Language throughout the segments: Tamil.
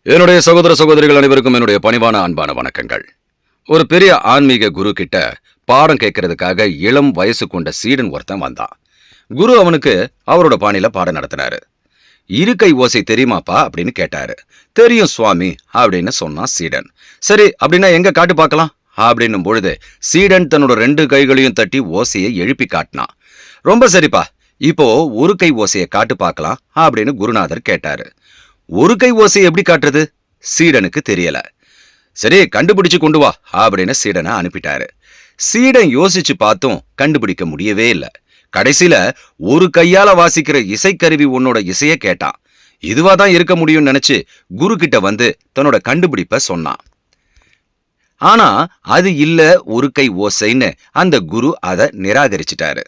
என்னுடைய சகோதர சகோதரிகள் அனைவருக்கும் என்னுடைய பணிவான அன்பான வணக்கங்கள். ஒரு பெரிய ஆன்மீக குரு கிட்ட பாடம் கேட்கறதுக்காக இளம் வயசு கொண்ட சீடன் ஒருத்தன் வந்தான். குரு அவனுக்கு அவரோட பாணியில பாடம் நடத்தினாரு. இருக்கை ஓசை தெரியுமாப்பா அப்படின்னு கேட்டாரு. தெரியும் சுவாமி அப்படின்னு சொன்னான் சீடன். சரி அப்படின்னா எங்க காட்டு பார்க்கலாம் அப்படின்னும் பொழுது சீடன் தன்னோட 2 கைகளையும் தட்டி ஓசையை எழுப்பி காட்டினான். ரொம்ப சரிப்பா, இப்போ ஒரு கை ஓசையை காட்டு பார்க்கலாம் அப்படின்னு குருநாதர் கேட்டாரு. ஒரு கை ஓசை எப்படி காட்டுறது? சீடனுக்கு தெரியல. சரி கண்டுபிடிச்சு கொண்டு வா அப்படின்னு சீடனை அனுப்பிட்டாரு. சீடன் யோசிச்சு பார்த்தும் கண்டுபிடிக்க முடியவே இல்லை. கடைசியில ஒரு கையால வாசிக்கிற இசைக்கருவி உன்னோட இசைய கேட்டான். இதுவா தான் இருக்க முடியும்னு நினைச்சு குரு கிட்ட வந்து தன்னோட கண்டுபிடிப்ப சொன்னான். ஆனா அது இல்ல ஒரு கை ஓசைன்னு அந்த குரு அதை நிராகரிச்சிட்டாரு.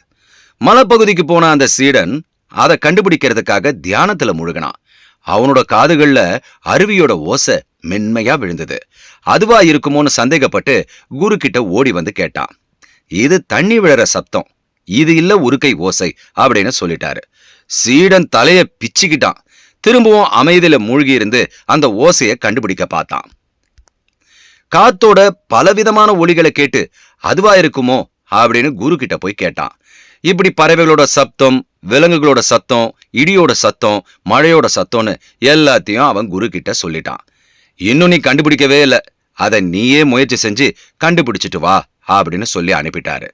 மலைப்பகுதிக்கு போன அந்த சீடன் அதை கண்டுபிடிக்கிறதுக்காக தியானத்துல முழுகினான். அவனோட காதுகள்ல அருவியோட ஓசை மென்மையா விழுந்தது. அதுவா இருக்குமோன்னு சந்தேகப்பட்டு குரு கிட்ட ஓடி வந்து கேட்டான். இது தண்ணி விழற சப்தம், இது இல்ல ஒரு கை ஓசை அப்படின்னு சொல்லிட்டாரு. சீடன் தலைய பிச்சுக்கிட்டான். திரும்பவும் அமைதியில மூழ்கி இருந்து அந்த ஓசையை கண்டுபிடிக்க பார்த்தான். காத்தோட பலவிதமான ஒலிகளை கேட்டு அதுவா இருக்குமோ அப்படின்னு குரு கிட்ட போய் கேட்டான். இப்படி பறவைகளோட சத்தம், விலங்குகளோட சத்தம், இடியோட சத்தம், மழையோட சத்தம்னு எல்லாத்தையும் அவன் குரு கிட்ட சொல்லிட்டான். இன்னும் நீ கண்டுபிடிக்கவே இல்லை, அதை நீயே முயற்சி செஞ்சு கண்டுபிடிச்சிட்டு வா அப்படின்னு சொல்லி அனுப்பிட்டாரு.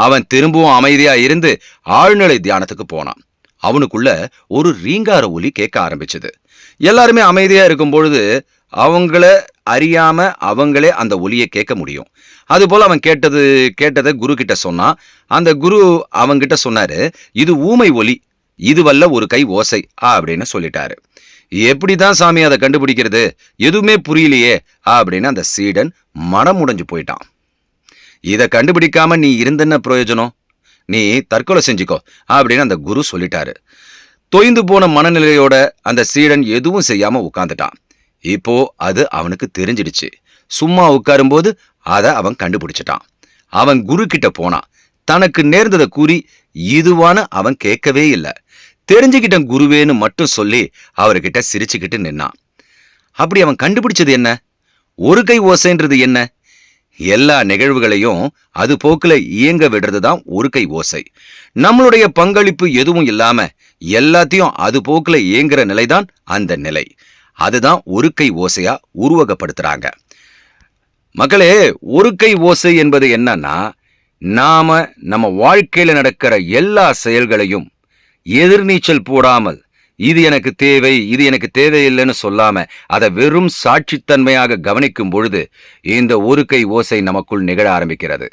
அவன் திரும்பவும் அமைதியா இருந்து ஆழ்நிலை தியானத்துக்கு போனான். அவனுக்குள்ள ஒரு ரீங்கார ஒலி கேட்க ஆரம்பிச்சது. எல்லாருமே அமைதியா இருக்கும் பொழுது அவங்கள அறியாம அவங்களே அந்த ஒலியை கேட்க முடியும். அதுபோல அவன் கேட்டதை குரு கிட்ட சொன்னான். அந்த குரு அவங்கிட்ட சொன்னாரு, இது ஊமை ஒலி, இதுவல்ல ஒரு கை ஓசை அப்படின்னு சொல்லிட்டாரு. எப்படிதான் சாமி அதை கண்டுபிடிக்கிறது, எதுவுமே புரியலையே அப்படின்னு அந்த சீடன் மனம் உடைஞ்சு போயிட்டான். இதை கண்டுபிடிக்காம நீ இருந்தென்ன பிரயோஜனம், நீ தற்கொலை செஞ்சுக்கோ அப்படின்னு அந்த குரு சொல்லிட்டாரு. தொய்ந்து போன மனநிலையோட அந்த சீடன் எதுவும் செய்யாம உட்கார்ந்துட்டான். இப்போ அது அவனுக்கு தெரிஞ்சிடுச்சு. சும்மா உட்காரும்போது அதை அவன் கண்டுபிடிச்சிட்டான். அவன் குரு கிட்ட போனான். தனக்கு நேர்ந்ததை கூறி இதுவான அவன் கேட்கவே இல்லை. தெரிஞ்சுக்கிட்ட குருவேன்னு மட்டும் சொல்லி அவர்கிட்ட சிரிச்சுக்கிட்டு நின்னான். அப்படி அவன் கண்டுபிடிச்சது என்ன? ஒரு கை ஓசைன்றது என்ன? எல்லா நிகழ்வுகளையும் அது போக்குல இயங்க விடுறது தான் ஒரு கை ஓசை. நம்மளுடைய பங்களிப்பு எதுவும் இல்லாம எல்லாத்தையும் அது போக்குல இயங்குற நிலைதான் அந்த நிலை. அதுதான் ஒரு கை ஓசையா உருவகப்படுத்துறாங்க. மக்களே, ஒரு கை ஓசை என்பது என்னன்னா, நம்ம வாழ்க்கையில நடக்கிற எல்லா செயல்களையும் எதிர்நீச்சல் போடாமல் இது எனக்கு தேவை, இது எனக்கு தேவையில்லைன்னு சொல்லாம அதை வெறும் சாட்சித்தன்மையாக கவனிக்கும் பொழுது இந்த ஒரு கை ஓசை நமக்குள் நிகழ ஆரம்பிக்கிறது.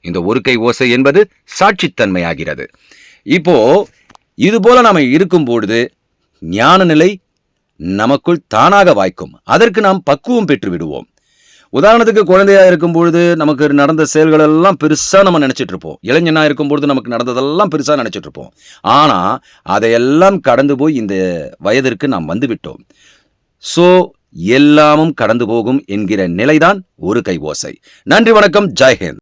இந்த ஒரு கை ஓசை என்பது சாட்சித்தன்மையாகிறது. இப்போ இது போல நாம இருக்கும் பொழுது ஞான நிலை நமக்குள் தானாக வாய்க்கும். அதற்கு நாம் பக்குவம் பெற்று விடுவோம். உதாரணத்துக்கு குழந்தையா இருக்கும் பொழுது நமக்கு நடந்த செயல்கள் எல்லாம் பெருசா நம்ம நினைச்சிட்டு இருப்போம். இளைஞனா இருக்கும் பொழுது நமக்கு நடந்ததெல்லாம் பெருசா நினைச்சிட்டு இருப்போம். ஆனா அதையெல்லாம் கடந்து போய் இந்த வயதிற்கு நாம் வந்து விட்டோம். சோ எல்லாமும் கடந்து போகும் என்கிற நிலைதான் ஒரு கை ஓசை. நன்றி, வணக்கம், ஜெய் ஹிந்த்.